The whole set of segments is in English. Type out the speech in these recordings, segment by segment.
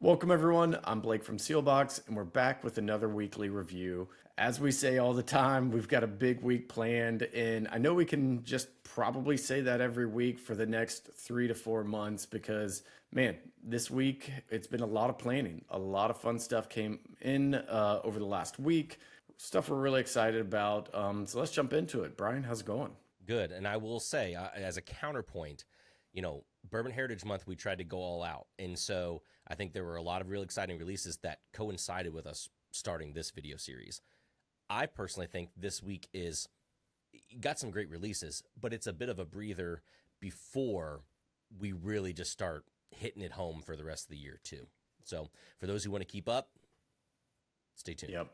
Welcome, everyone. I'm Blake from Seelbach, and we're back with another weekly review. As we say all the time, we've got a big week planned, and I know we can just probably say that every week for the next 3 to 4 months because, man, this week it's been a lot of planning. A lot of fun stuff came in over the last week, stuff we're really excited about. So let's jump into it. Brian, how's it going? Good. And I will say, as a counterpoint, Bourbon Heritage Month, we tried to go all out. And so I think there were a lot of real exciting releases that coincided with us starting this video series. I personally think this week got some great releases, but it's a bit of a breather before we really just start hitting it home for the rest of the year, too. So for those who want to keep up, stay tuned. Yep.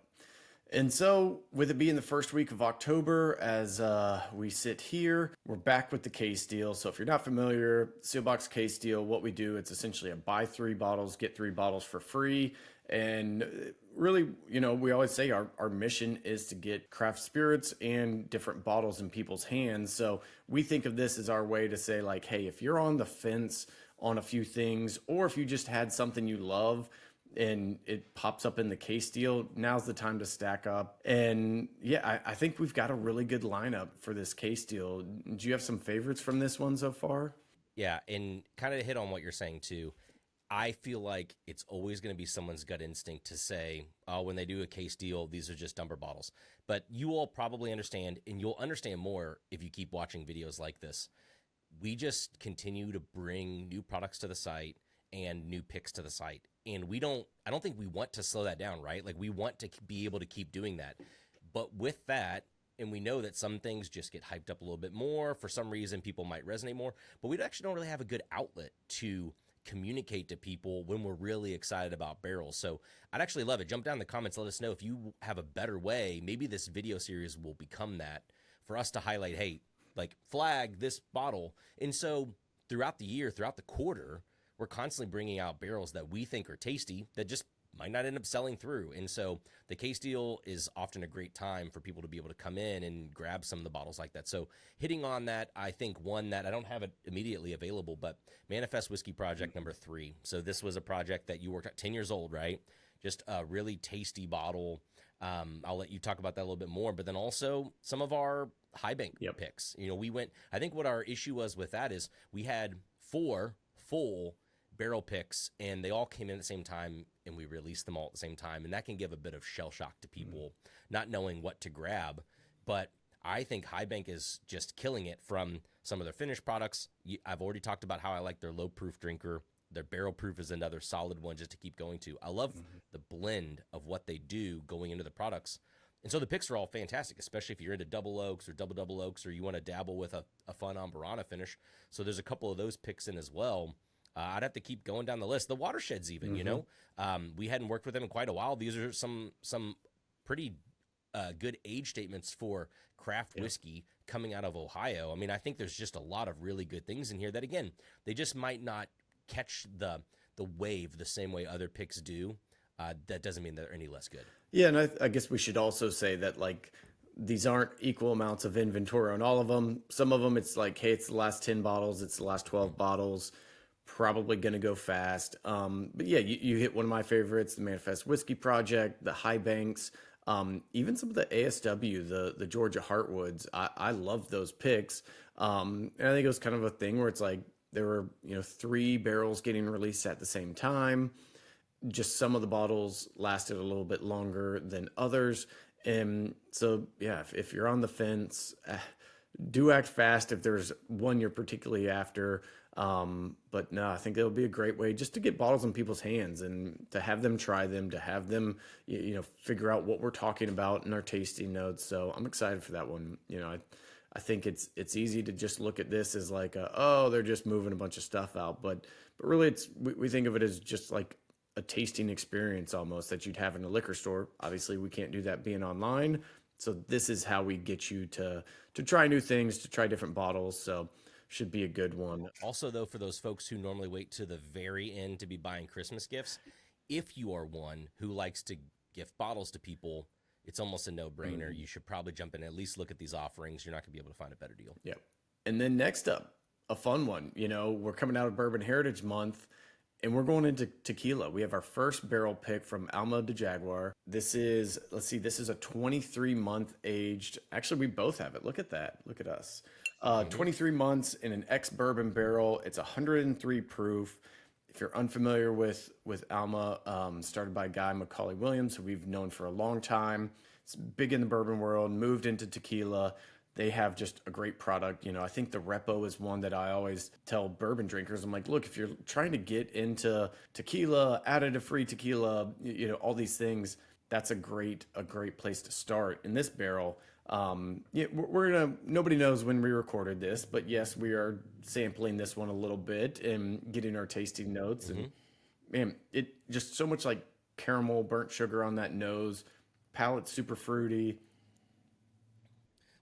And so, with it being the first week of October, as we sit here, we're back with the case deal. So, if you're not familiar, Seelbach's case deal, what we do, it's essentially a buy 3 bottles, get 3 bottles for free. And really, we always say our mission is to get craft spirits and different bottles in people's hands. So, we think of this as our way to say, like, hey, if you're on the fence on a few things, or if you just had something you love, and it pops up in the case deal, now's the time to stack up. And yeah, I think we've got a really good lineup for this case deal. Do you have some favorites from this one so far? Yeah, and kind of hit on what you're saying too. I feel like it's always going to be someone's gut instinct to say, oh, when they do a case deal, these are just dumper bottles. But you all probably understand, and you'll understand more if you keep watching videos like this. We just continue to bring new products to the site and new picks to the site. And I don't think we want to slow that down, right? Like we want to be able to keep doing that. But with that, and we know that some things just get hyped up a little bit more. For some reason, people might resonate more, but we actually don't really have a good outlet to communicate to people when we're really excited about barrels. So I'd actually love it. Jump down in the comments. Let us know if you have a better way. Maybe this video series will become that for us to highlight, hey, like flag this bottle. And so throughout the year, throughout the quarter, we're constantly bringing out barrels that we think are tasty that just might not end up selling through. And so the case deal is often a great time for people to be able to come in and grab some of the bottles like that. So hitting on that, I think one that I don't have it immediately available, but Manifest Whiskey Project number 3. So this was a project that you worked at, 10 years old, right? Just a really tasty bottle. I'll let you talk about that a little bit more, but then also some of our high bank picks. I think what our issue was with that is we had 4 full barrel picks and they all came in at the same time and we released them all at the same time, and that can give a bit of shell shock to people not knowing what to grab. But I think High Bank is just killing it from some of their finished products. I've already talked about how I like their low proof drinker. Their barrel proof is another solid one just to keep going to. I love the blend of what they do going into the products. And so the picks are all fantastic, especially if you're into double oaks or double oaks, or you want to dabble with a fun Amburana finish. So there's a couple of those picks in as well. I'd have to keep going down the list. The Watersheds even, we hadn't worked with them in quite a while. These are some pretty good age statements for craft whiskey coming out of Ohio. I mean, I think there's just a lot of really good things in here that, again, they just might not catch the wave the same way other picks do. That doesn't mean they're any less good. Yeah, and I guess we should also say that, like, these aren't equal amounts of inventory on all of them. Some of them, it's like, hey, it's the last 10 bottles, it's the last 12 bottles. Probably going to go fast. But yeah, you hit one of my favorites, the Manifest Whiskey Project, the High Banks, even some of the ASW, the Georgia Heartwoods. I love those picks. And I think it was kind of a thing where it's like there were 3 barrels getting released at the same time. Just some of the bottles lasted a little bit longer than others. And so yeah, if you're on the fence, do act fast if there's one you're particularly after. But no, I think it'll be a great way just to get bottles in people's hands and to have them try them, to have them, figure out what we're talking about in our tasting notes. So I'm excited for that one. I think it's easy to just look at this as like, they're just moving a bunch of stuff out. But really we think of it as just like a tasting experience almost that you'd have in a liquor store. Obviously we can't do that being online. So this is how we get you to try new things, to try different bottles. So should be a good one. Also, though, for those folks who normally wait to the very end to be buying Christmas gifts, if you are one who likes to gift bottles to people, it's almost a no-brainer. You should probably jump in and at least look at these offerings. You're not going to be able to find a better deal. Yep. And then next up, a fun one. We're coming out of Bourbon Heritage Month, And we're going into tequila. We have our first barrel pick from Alma del Jaguar. This is, let's see, this is a 23-month aged. Actually, we both have it. Look at that. Look at us. 23 months in an ex-bourbon barrel. It's 103 proof. If you're unfamiliar with Alma, started by a guy, Macaulay Williams, who we've known for a long time. It's big in the bourbon world, moved into tequila. They have just a great product. I think the Repo is one that I always tell bourbon drinkers. I'm like, look, if you're trying to get into tequila, additive-free tequila, all these things, that's a great place to start. In this barrel, nobody knows when we recorded this, but yes, we are sampling this one a little bit and getting our tasting notes. And man, it just so much like caramel, burnt sugar on that nose, palate super fruity.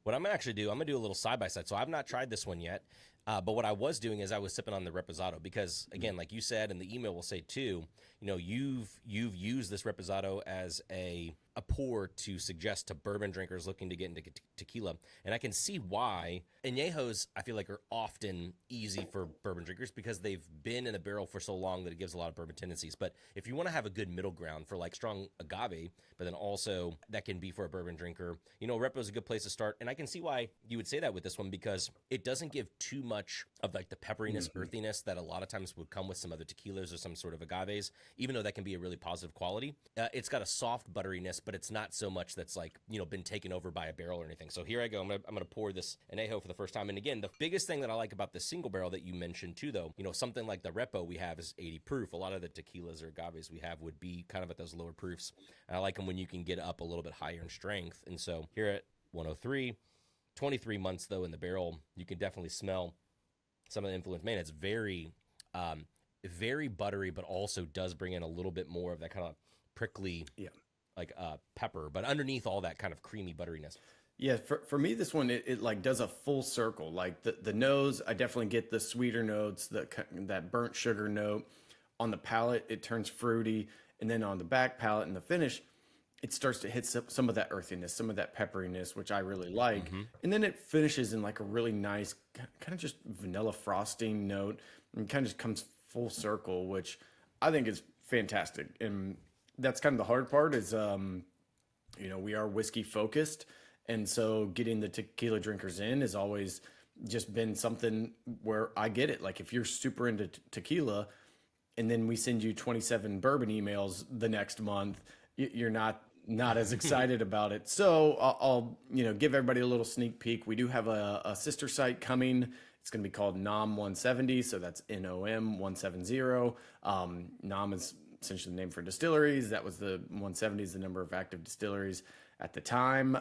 What I'm gonna actually do, I'm gonna do a little side by side. So I've not tried this one yet, but what I was doing is I was sipping on the Reposado because, again, like you said, and the email will say too, you've used this Reposado as a pour to suggest to bourbon drinkers looking to get into tequila, and I can see why. Añejos, I feel like, are often easy for bourbon drinkers because they've been in a barrel for so long that it gives a lot of bourbon tendencies. But if you want to have a good middle ground for like strong agave, but then also that can be for a bourbon drinker, Repo is a good place to start. And I can see why you would say that with this one because it doesn't give too much of like the pepperiness, earthiness that a lot of times would come with some other tequilas or some sort of agaves, even though that can be a really positive quality. It's got a soft butteriness, but it's not so much that's like, been taken over by a barrel or anything. So here I go. I'm gonna pour this Anejo for the first time. And again, the biggest thing that I like about the single barrel that you mentioned too, though, something like the Repo we have is 80 proof. A lot of the tequilas or agaves we have would be kind of at those lower proofs. And I like them when you can get up a little bit higher in strength. And so here at 103, 23 months though in the barrel, you can definitely smell some of the influence. Man, it's very, very buttery, but also does bring in a little bit more of that kind of prickly, like pepper, but underneath all that kind of creamy butteriness. Yeah, for me, this one, it like does a full circle. Like the nose, I definitely get the sweeter notes, that burnt sugar note. On the palate, it turns fruity. And then on the back palate and the finish, it starts to hit some of that earthiness, some of that pepperiness, which I really like. And then it finishes in like a really nice, kind of just vanilla frosting note and kind of just comes full circle, which I think is fantastic. And that's kind of the hard part is, we are whiskey focused. And so getting the tequila drinkers in has always just been something where I get it. Like if you're super into tequila and then we send you 27 bourbon emails the next month, you're not as excited about it. So I'll give everybody a little sneak peek. We do have a sister site coming. It's going to be called NOM 170. So that's NOM 170. NOM is essentially the name for distilleries. That was the 170 is the number of active distilleries at the time.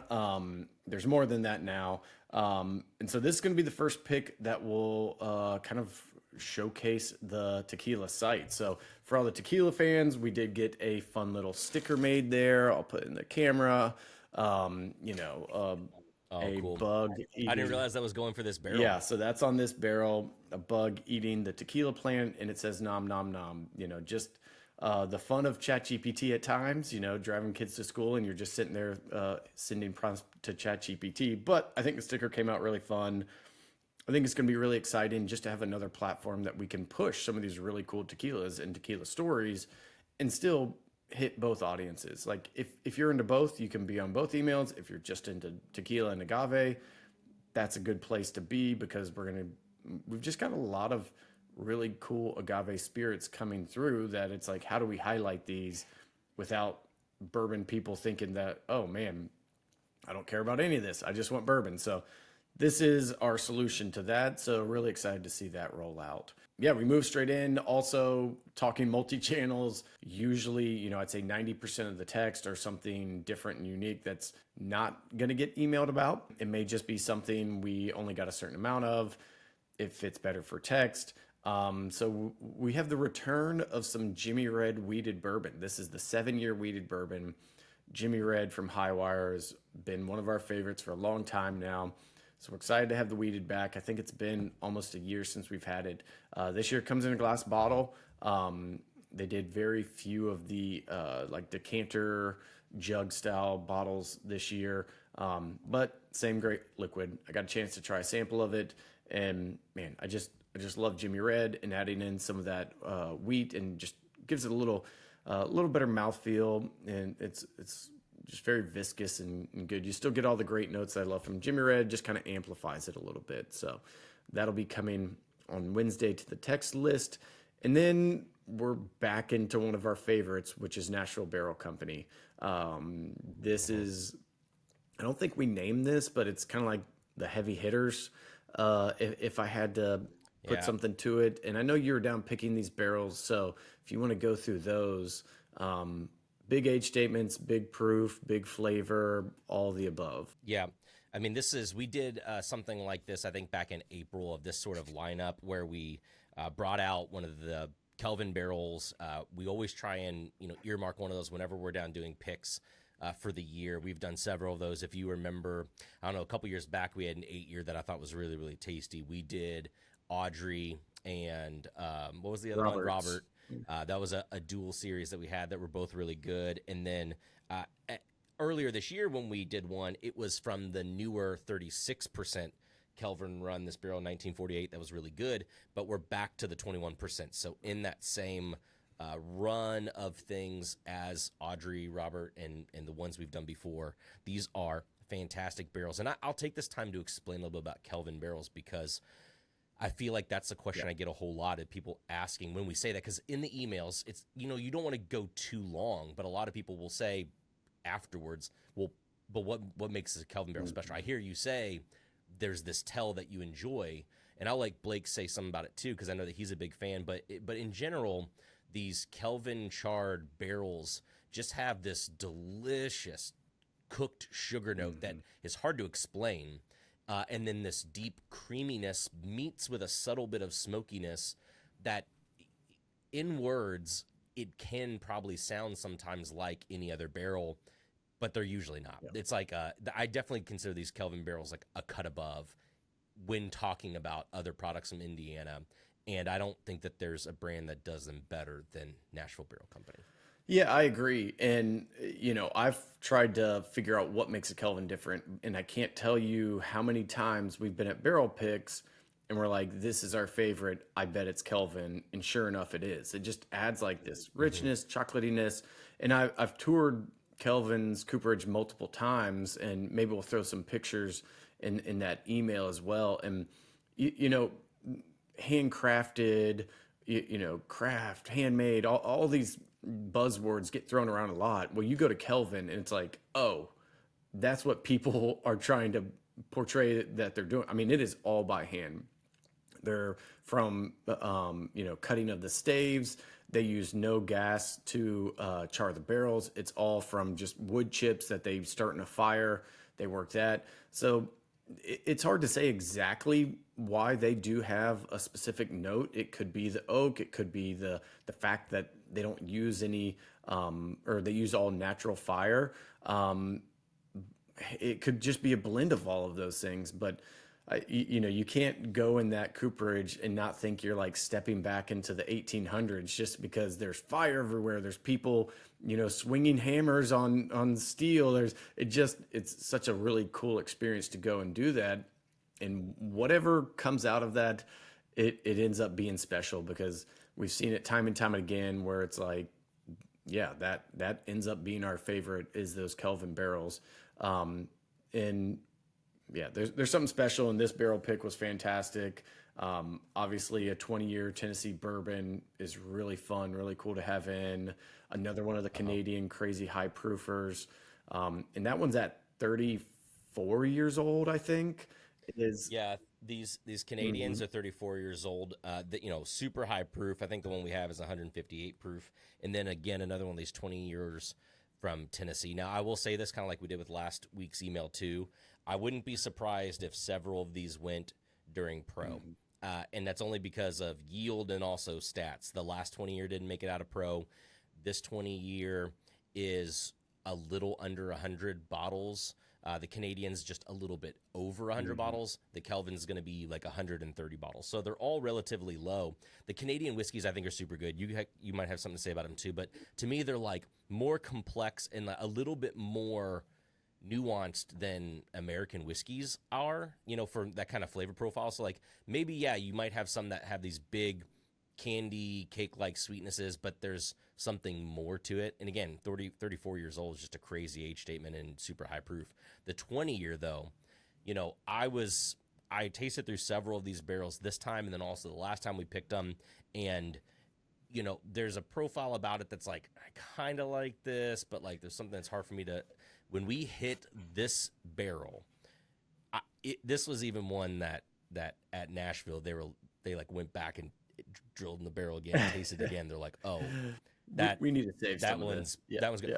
There's more than that now. And so this is going to be the first pick that will kind of showcase the tequila site. So for all the tequila fans, we did get a fun little sticker made there. I'll put it in the camera. Cool. Bug eating. I didn't realize that was going for this barrel. Yeah, so that's on this barrel, a bug eating the tequila plant, and it says nom nom nom. Just the fun of ChatGPT at times, driving kids to school and you're just sitting there sending prompts to ChatGPT. But I think the sticker came out really fun. I think it's going to be really exciting just to have another platform that we can push some of these really cool tequilas and tequila stories and still hit both audiences. Like if you're into both, you can be on both emails. If you're just into tequila and agave, that's a good place to be because we've just got a lot of really cool agave spirits coming through that it's like, how do we highlight these without bourbon people thinking that, oh man, I don't care about any of this. I just want bourbon. So this is our solution to that. So really excited to see that roll out. Yeah, we move straight in. Also talking multi-channels. Usually, I'd say 90% of the text or something different and unique that's not going to get emailed about. It may just be something we only got a certain amount of. If it's better for text. So we have the return of some Jimmy Red wheated bourbon. This is the 7-year wheated bourbon. Jimmy Red from Highwire has been one of our favorites for a long time now. So we're excited to have the wheated back. I think it's been almost a year since we've had it. This year it comes in a glass bottle. They did very few of the like decanter jug style bottles this year. But same great liquid. I got a chance to try a sample of it. And man, I just I just love Jimmy Red, and adding in some of that wheat and just gives it a little better mouthfeel, and it's just very viscous and good. You still get all the great notes that I love from Jimmy Red, just kind of amplifies it a little bit. So that'll be coming on Wednesday to the text list. And then we're back into one of our favorites, which is Nashville Barrel Company. This is, I don't think we named this, but it's kind of like the heavy hitters. If I had to put something to it, and I know you were down picking these barrels, so if you want to go through those, big age statements, big proof, big flavor, all the above. Yeah. I mean, we did something like this, I think, back in April of this sort of lineup where we brought out one of the Kelvin barrels. We always try and, earmark one of those whenever we're down doing picks for the year. We've done several of those. If you remember, I don't know, a couple years back, we had an 8-year that I thought was really, really tasty. We did Audrey and what was the other one? Robert. That was a dual series that we had that were both really good. And then earlier this year when we did one, it was from the newer 36% Kelvin run, this barrel 1948 that was really good, but we're back to the 21%. So in that same run of things as Audrey, Robert, and the ones we've done before, these are fantastic barrels. And I'll take this time to explain a little bit about Kelvin barrels because I feel like that's a question I get a whole lot of people asking when we say that, because in the emails, it's, you don't want to go too long, but a lot of people will say afterwards, well, but what makes a Kelvin barrel special? I hear you say there's this tell that you enjoy, and I'll let Blake say something about it too, because I know that he's a big fan, but in general, these Kelvin charred barrels just have this delicious cooked sugar note that is hard to explain. And then this deep creaminess meets with a subtle bit of smokiness that in words, it can probably sound sometimes like any other barrel, but they're usually not. Yeah. It's like, I definitely consider these Kelvin barrels like a cut above when talking about other products from Indiana. And I don't think that there's a brand that does them better than Nashville Barrel Company. Yeah, I agree. And, I've tried to figure out what makes a Kelvin different. And I can't tell you how many times we've been at barrel picks and we're like, this is our favorite. I bet it's Kelvin. And sure enough, it is. It just adds like this richness, chocolatiness. And I've toured Kelvin's cooperage multiple times, and maybe we'll throw some pictures in that email as well. And, handcrafted, craft, handmade, all these buzzwords get thrown around a lot. Well, you go to Kelvin and it's like, oh, that's what people are trying to portray that they're doing. I mean, it is all by hand. They're from, cutting of the staves. They use no gas to char the barrels. It's all from just wood chips that they start in a fire. They work that. So it's hard to say exactly why they do have a specific note. It could be the oak. It could be the fact that they don't use any, or they use all natural fire. It could just be a blend of all of those things. But, you can't go in that cooperage and not think you're like stepping back into the 1800s just because there's fire everywhere. There's people, swinging hammers on steel. It's such a really cool experience to go and do that. And whatever comes out of that, it ends up being special, because we've seen it time and time again where it's like, yeah, that ends up being our favorite, is those Kelvin barrels. And yeah, there's something special, and this barrel pick was fantastic. Obviously a 20-year Tennessee bourbon is really fun, really cool to have in. Another one of the Canadian crazy high proofers. And that one's at 34 years old, I think. Yeah, these Canadians are 34 years old. Super high proof. I think the one we have is 158 proof. And then again, another one of these 20 years from Tennessee. Now, I will say this, kind of like we did with last week's email too. I wouldn't be surprised if several of these went during pro. And that's only because of yield and also stats. The last 20 year didn't make it out of pro. This 20 year is a little under 100 bottles. The Canadian's just a little bit over 100 bottles. The Kelvin's going to be like 130 bottles. So they're all relatively low. The Canadian whiskeys, I think, are super good. You might have something to say about them too. But to me, they're like more complex and a little bit more nuanced than American whiskeys are, for that kind of flavor profile. So like maybe, yeah, you might have some that have these big candy cake-like sweetnesses, but there's something more to it. And again, 34 years old is just a crazy age statement and super high proof. The 20-year though, I tasted through several of these barrels this time, and then also the last time we picked them, and there's a profile about it that's like, I kind of like this, but like there's something that's hard for me to. When we hit this barrel, this was even one that at Nashville they like went back and drilled in the barrel again, tasted it again. They're like, oh, that we need to save that some of one's this. Yeah, that one's good.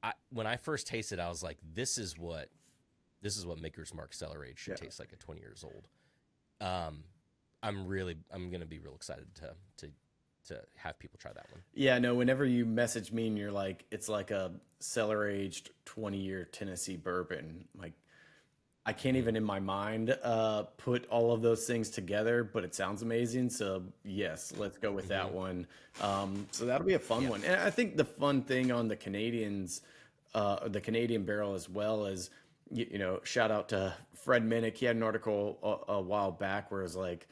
Yeah. When I first tasted, I was like, this is what Maker's Mark Cellar Age should taste like at 20 years old. I'm gonna be real excited to have people try that one. Yeah, no, whenever you message me and you're like, it's like a cellar aged 20-year Tennessee bourbon, like I can't even in my mind put all of those things together, but it sounds amazing. So yes, let's go with that one. So that'll be a fun one. And I think the fun thing on the Canadians, the Canadian barrel as well as, shout out to Fred Minnick. He had an article a while back where it was like,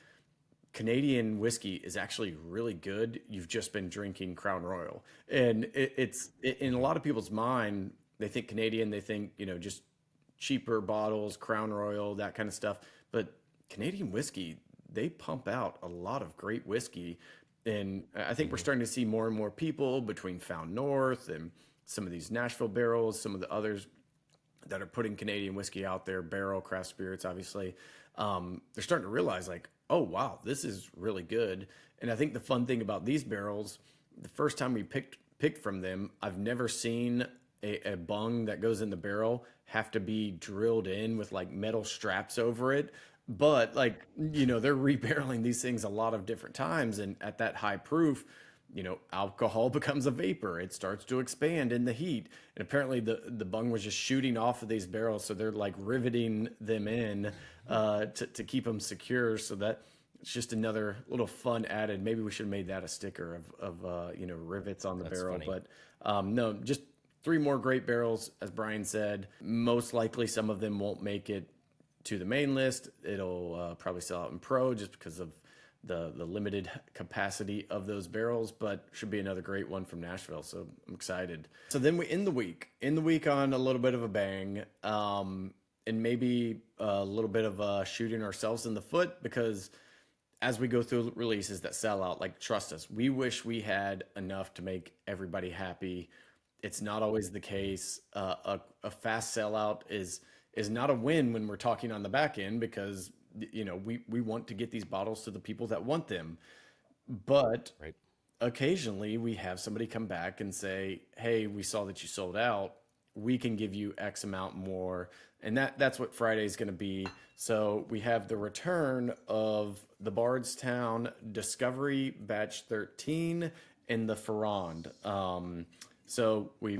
Canadian whiskey is actually really good. You've just been drinking Crown Royal. And it's in a lot of people's mind, they think Canadian, they think, just cheaper bottles, Crown Royal, that kind of stuff. But Canadian whiskey, they pump out a lot of great whiskey. And I think we're starting to see more and more people between Found North and some of these Nashville barrels, some of the others that are putting Canadian whiskey out there, barrel, craft spirits, obviously. They're starting to realize like, oh, wow, this is really good. And I think the fun thing about these barrels, the first time we picked from them, I've never seen a bung that goes in the barrel have to be drilled in with like metal straps over it. But like, they're rebarreling these things a lot of different times. And at that high proof, alcohol becomes a vapor. It starts to expand in the heat. And apparently the bung was just shooting off of these barrels. So they're like riveting them in to keep them secure. So that it's just another little fun added. Maybe we should have made that a sticker of rivets on the barrel. Funny. But no, just 3 more great barrels, as Brian said. Most likely some of them won't make it to the main list. It'll probably sell out in Pro just because of the limited capacity of those barrels, but should be another great one from Nashville. So I'm excited. So then we end the week on a little bit of a bang, and maybe a little bit of shooting ourselves in the foot, because as we go through releases that sell out, like, trust us, we wish we had enough to make everybody happy. It's not always the case. A fast sellout is not a win when we're talking on the back end, because we want to get these bottles to the people that want them. But Right. occasionally we have somebody come back and say, hey, we saw that you sold out. We can give you X amount more. And that's what Friday is going to be. So we have the return of the Bardstown Discovery Batch 13 and the Ferrand. So we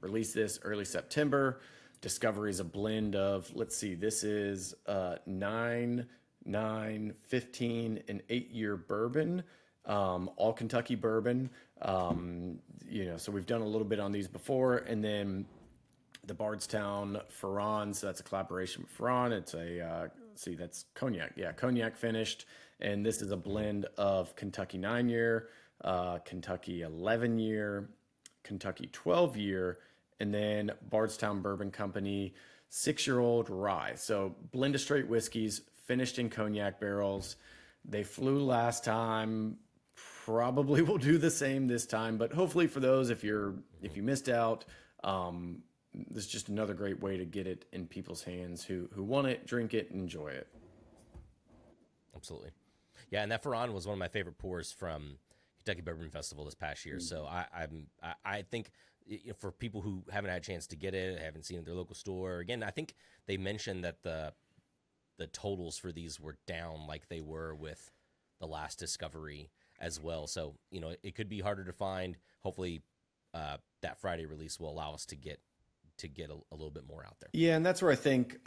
released this early September. Discovery is a blend of, let's see, this is 9, 15, and 8-year bourbon, all Kentucky bourbon. So we've done a little bit on these before. And then the Bardstown Ferrand, so that's a collaboration with Ferrand. It's that's cognac. Yeah, cognac finished. And this is a blend of Kentucky 9-year, Kentucky 11-year, Kentucky 12-year, and then Bardstown Bourbon Company 6-year-old rye. So blend of straight whiskeys finished in cognac barrels. They flew last time. Probably will do the same this time, but hopefully for those, if you missed out, this is just another great way to get it in people's hands who want it, drink it, and enjoy it. Absolutely. Yeah, and that Ferrand was one of my favorite pours from Kentucky Bourbon Festival this past year. So I think for people who haven't had a chance to get it, haven't seen it at their local store, again, I think they mentioned that the totals for these were down like they were with the last Discovery as well. So, it could be harder to find. Hopefully that Friday release will allow us to get a little bit more out there. Yeah, and that's where I think,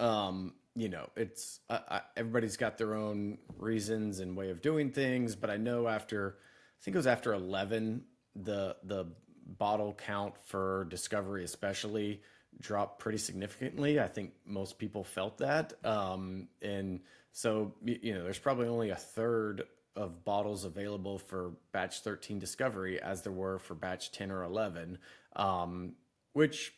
it's everybody's got their own reasons and way of doing things, but I know I think it was after 11, the bottle count for Discovery especially dropped pretty significantly. I think most people felt that. And so, there's probably only a third of bottles available for batch 13 Discovery as there were for batch 10 or 11, which,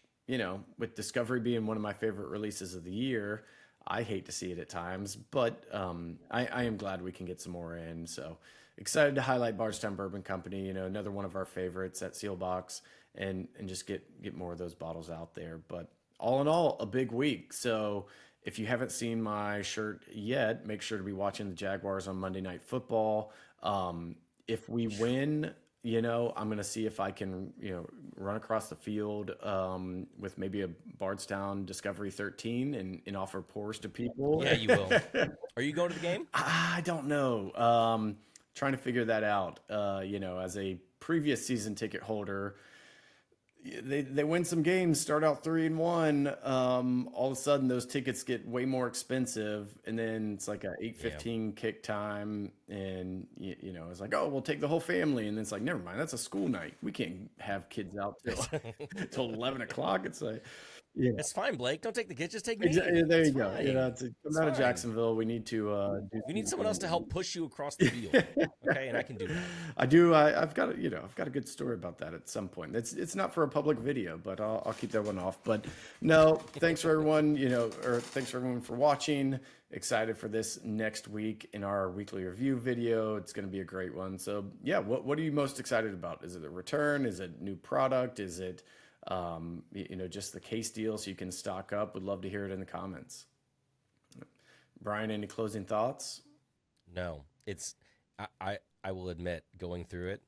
with Discovery being one of my favorite releases of the year, I hate to see it at times, but I am glad we can get some more in. So excited to highlight Bardstown Bourbon Company, another one of our favorites at Seelbach, and just get more of those bottles out there. But all in all, a big week. So if you haven't seen my shirt yet, make sure to be watching the Jaguars on Monday Night Football. If we win, I'm going to see if I can, run across the field with maybe a Bardstown Discovery 13 and offer pours to people. Yeah, you will. Are you going to the game? I don't know. Trying to figure that out. As a previous season ticket holder, they win some games, start out 3-1. All of a sudden, those tickets get way more expensive, and then it's like a 8:15 kick time, and it's like, oh, we'll take the whole family, and then it's like, never mind, that's a school night. We can't have kids out till 11 o'clock. It's like, yeah. It's fine, Blake. Don't take the kids. Just take me. There you go. Fine. To come out of Jacksonville, we need to. You need someone else to help push you across the field, okay? And I can do that. I do. I've got a good story about that at some point. It's not for a public video, but I'll keep that one off. But no, thanks for everyone. Thanks for everyone for watching. Excited for this next week in our weekly review video. It's going to be a great one. So yeah, what are you most excited about? Is it a return? Is it new product? Is it just the case deal so you can stock up? Would love to hear it in the comments. Brian, any closing thoughts? No, I will admit, going through it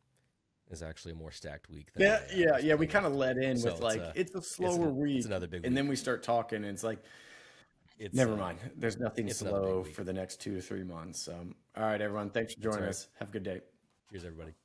is actually a more stacked week. Than yeah. We kind of let in with it's a slower week. It's another big week. And then we start talking and it's like, never mind. There's nothing slow for the next 2 to 3 months. All right, everyone. Thanks for joining us. Have a good day. Cheers, everybody.